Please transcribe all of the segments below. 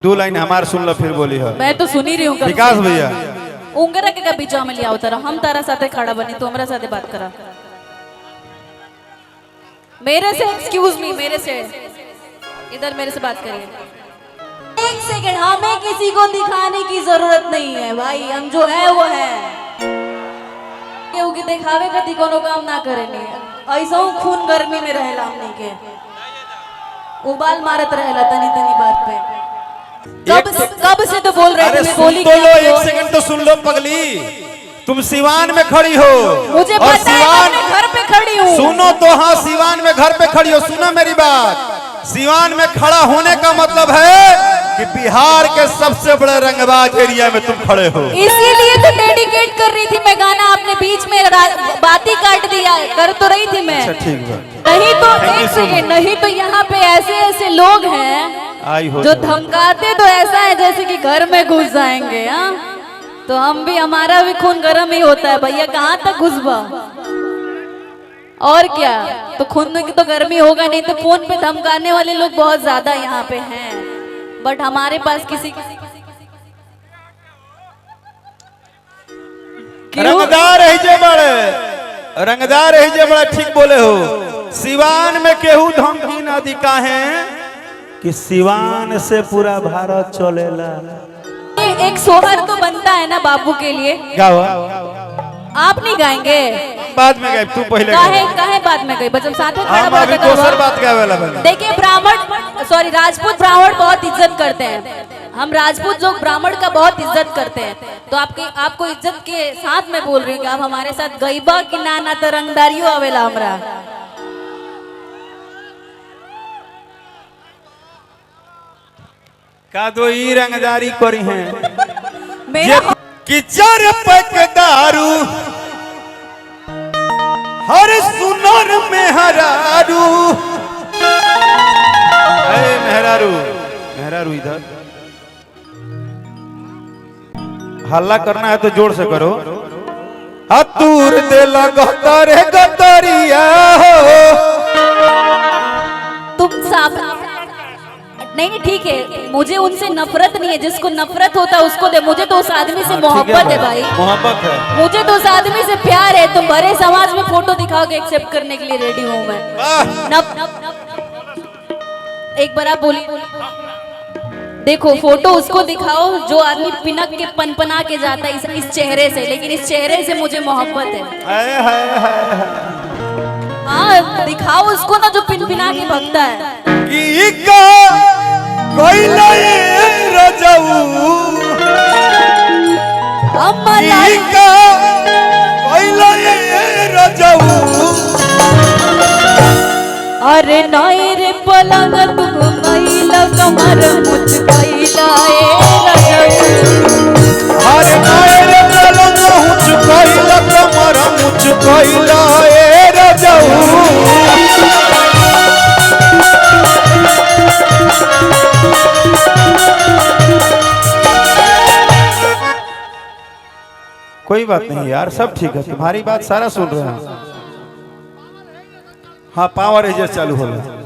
दो लाइन हमार सुन लो फिर बोली है। मैं तो सुनी रही हूँ विकास भैया उंगरा के बीच में लिया उतरा हम तारा साथे खड़ा बनी तो हमारा साथे बात करा मेरे से एक्सक्यूज मी मेरे से इधर मेरे से बात करिए एक सेकंड हमें किसी को दिखाने की जरूरत नहीं है भाई हम जो है वो है क्योंकि दिखावे का कोनो काम ना करेंगे ऐसा खून गर्मी में रहेला हमने के उबाल मारत रहेला तनी तनी बात पे कब से तो बोल रहे थे बोली तो लो एक सेकंड तो सुन लो पगली तुम सिवान में खड़ी हो मुझे पता है मैं घर पे खड़ी हूँ सुनो तो हाँ सिवान में घर पे खड़ी हो सुनो मेरी बात सिवान में खड़ा होने का मतलब है कि बिहार के सबसे बड़े रंगबाज एरिया में तुम खड़े हो इसीलिए तो डेडिकेट कर रही थी मैं गाना आपने बीच में बात ही काट दिया कर तो रही थी मैं ठीक है नहीं तो एक सेकंड नहीं तो यहाँ पे ऐसे ऐसे लोग हैं जो धमकाते तो ऐसा है जैसे कि घर में घुस जाएंगे हाँ तो हम भी हमारा भी खून गर्म ही होता है भैया कहाँ तक घुसबा और क्या तो खून की तो गर्मी होगा नहीं तो फोन पे धमकाने वाले लोग बहुत ज्यादा यहाँ पे हैं बट हमारे पास किसी रंगदार है जे बड़े रंगदार है जे बड़ा ठीक बोले हो सिवान में केहू धमकी न दिखा है कि सिवान से पूरा भारत चलेला एक सोहर तो बनता है ना बाबू के लिए गाओ आप नहीं गाएंगे बाद में गाए तू पहले काहे बाद में गई बच्चों साथ में खड़ा अभी दूसर बात गावे वाला बना देखिए ब्राह्मण सॉरी राजपूत ब्राह्मण बहुत इज्जत करते हैं हम राजपूत लोग ब्राह्मण का बहुत इज्जत करते हैं तो आपको इज्जत के साथ में बोल रही हूँ कि आप हमारे साथ गईबा कि ना तो रंगदारियों आवेला हमरा का दो ई रंगदारी करी हैं मेरा कि चार पैक दारू हर सुनर मेहरारू मेहरारू मेहरारू इधर हल्ला करना है तो जोर से करो हतूर दे लगतरे गतरिया हो तुम साफ नहीं ठीक है मुझे उनसे नफरत नहीं है जिसको नफरत होता है उसको दे मुझे तो उस आदमी से मोहब्बत है भाई मोहब्बत है मुझे तो उस आदमी से प्यार है तुम भरे समाज में फोटो दिखाओगे एक्सेप्ट करने के लिए रेडी हूँ मैं एक बार आप बोली देखो फोटो उसको दिखाओ जो आदमी पिनक के पनपना के जाता है इस चेहरे से लेकिन इस चेहरे से मुझे मोहब्बत है हाँ दिखाओ उसको ना जो पिनपिना के भगता है कोई अरे नए रे पलंग तुम महिला कमर मुझ कैला अरे नए रे पलंग मुझ कैला कमर मुझ कैला कोई बात नहीं यार सब ठीक है तुम्हारी बात सारा सुन रहे हैं हाँ पावर एजेस चालू हो रहा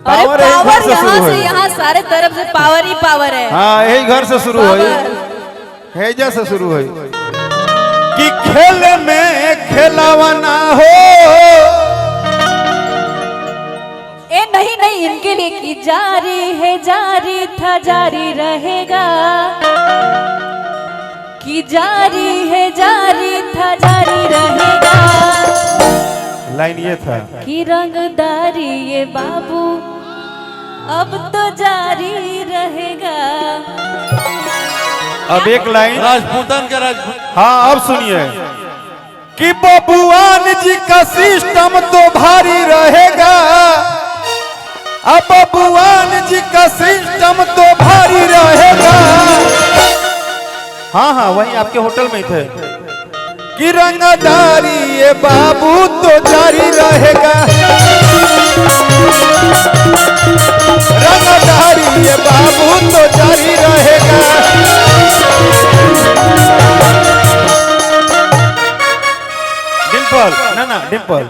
पावर यहाँ से यहाँ सारे तरफ से पावर ही पावर है हाँ यही घर से शुरू हुई हैजा से शुरू हुई कि खेल में खेलावा ना हो ए नहीं नहीं इनके लिए कि जारी है जारी था जारी रहेगा कि जारी है जारी था जारी रहेगा लाइन ये था कि रंगदारी ये बाबू अब तो जारी रहेगा अब एक लाइन राजपूतन का राजपूत हाँ अब सुनिए कि बबुआन जी का सिस्टम तो भारी रहेगा अब बबुआन जी का सिस्टम तो भारी रहेगा हाँ हाँ वहीं आपके होटल में थे कि रंगदारी ये बाबू तो जारी रहेगा रंगदारी ये बाबू तो जारी रहेगा डिम्पल ना डिम्पल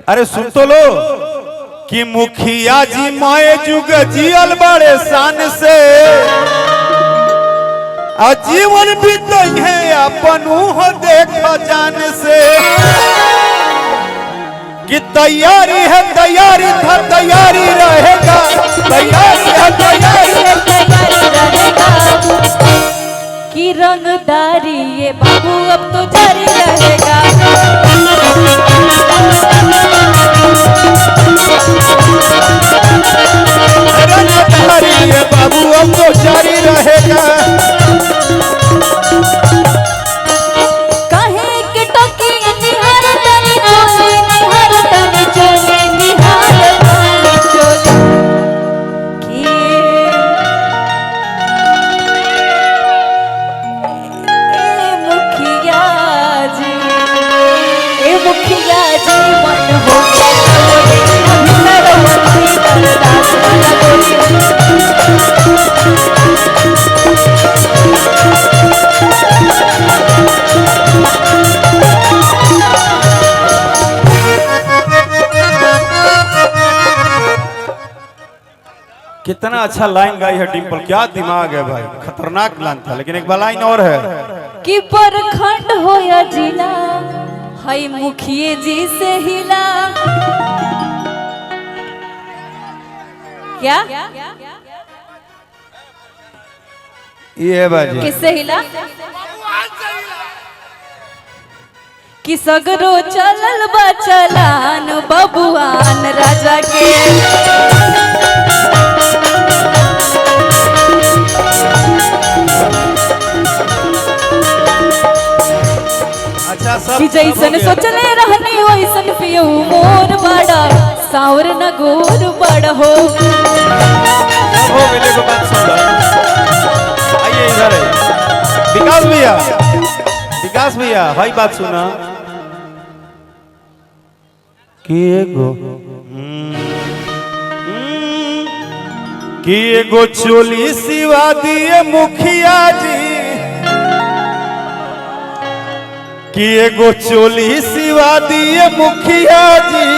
अरे सुन तो लो कि मुखिया जी माए जुग जियल बड़े शान से आजीवन बीत है अपन हो देखो जान से कि तैयारी है तैयारी था तैयारी रहेगा तैयारी है तैयारी रहेगा कि रंगदारी ये बाबू अब तो जारी रहेगा रंगदारी ये बाबू अब तो जारी रहेगा कितना अच्छा लाइन गाई है डिम्पल, क्या दिमाग है भाई, खतरनाक लाइन था। लेकिन एक बार लाइन और है कि प्रखंड हो या जिला हई मुखिए जी से हिला। क्या ये बाजी किससे हिला? कि सगरो चलल बा चलान बबुआन राजा के। अच्छा सब कि जैसन सोचले रहनी वैसन पियो मोर बड़ा सावर न गोर बड़ हो मिले को बात सुन। आइए इधर है विकास भैया, विकास भैया भाई बात सुना कि एगो चोली सिवा दिए मुखिया जी, कि एगो चोली सिवा दिए मुखिया जी,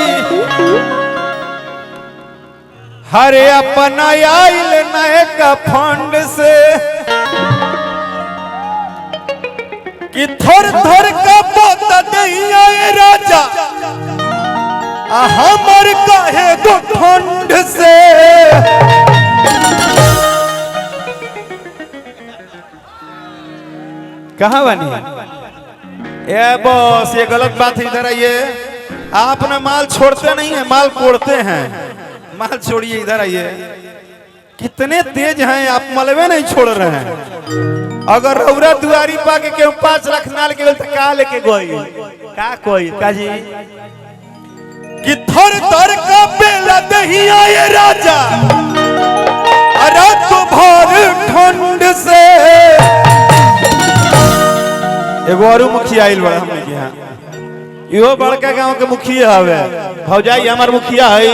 हरे अपना आइल नए का फंड से, कि थर थर का पोता दैया राजा हमर कहे दो ठंड से। कहाँ बनी ये बॉस, ये गलत बात है। इधर आइए, आप ना माल छोड़ते नहीं है, माल कोड़ते हैं। माल छोड़िए, इधर आइए। कितने तेज हैं आप, मलबे नहीं छोड़ रहे हैं। अगर रौरा दुआरी पा के क्यों 5 लाख नाल के तो का लेके गई का कोई काजी कि थर थर का बेला दहिया ये राजा रात भर ठंड से। एगो और मुखिया आइल बड़ा हमने के यहाँ, इहो बड़का गांव के मुखिया हवे। भौजाई हमार मुखिया है,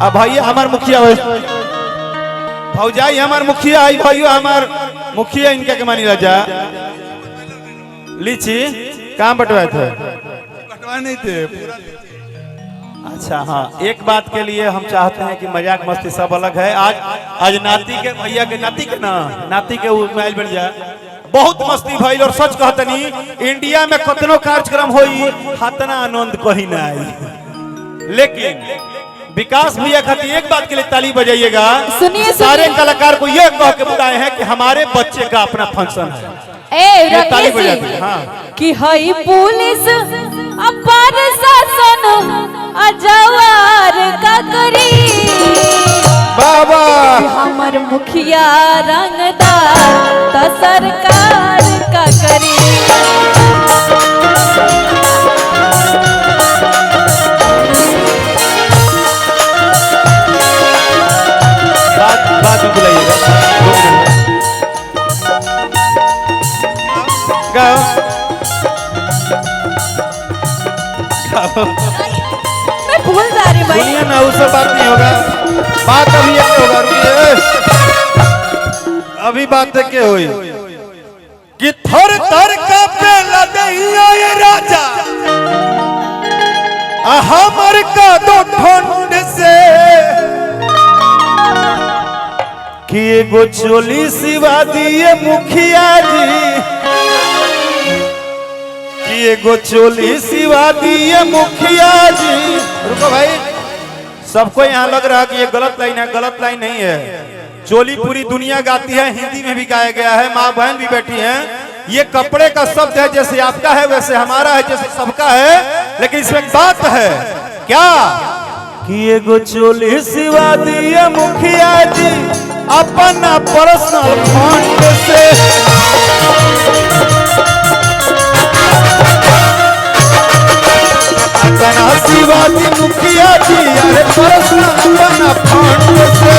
आ भैया हमार मुखिया है। भौजाई हमार मुखिया है, भाइयों हमार मुखिया। इनका के मानी राजा लीची काम बंटवाए थे, बंटवाए नहीं थे। अच्छा हाँ, एक बात के लिए हम चाहते हैं कि मजाक मस्ती सब अलग है। आज नाती के भैया के नाती के ना नाती के मैच बढ़ जाए, बहुत मस्ती भइल। और सच कहतनी इंडिया में कतनो कार्यक्रम होई हतना आनंद कहीं ना आई। लेकिन विकास भैया खातिर एक बात के लिए ताली बजाइएगा। सुनिए सारे कलाकार को ये कह के बुलाए हैं कि हमारे बच्चे का अपना फंक्शन है। ताली बजाइए। हाँ कि हई पुलिस अपार शासन अजवार का करी बाबा, हमर मुखिया रंगदार त सरकार का करी। बात में बुलाइएगा। मैं भूल जा रही भाई। सुनिए ना, उस बात नहीं होगा, बात अभी एक होगा। रुकिए, अभी बात के हुई कि थर थर का बेला दैया ये राजा हमर का दो ठंड से कि एगो चोली सिवा दिए मुखिया जी, कि एगो चोली सिवा दिए मुखिया जी। रुको भाई, सबको यहाँ लग रहा है कि ये गलत लाइन है, गलत लाइन नहीं है। चोली पूरी दुनिया गाती है, हिंदी में भी गाया गया है, माँ बहन भी बैठी हैं। ये कपड़े का शब्द है, जैसे आपका है वैसे हमारा है, जैसे सबका है, लेकिन इसमें बात है क्या कि एगो चोली सिवा दिए मुखिया जी अपना पर्सनल फंड से। अपना सिवा दी मुखिया जी अरे पर्सनल अपना फंड से।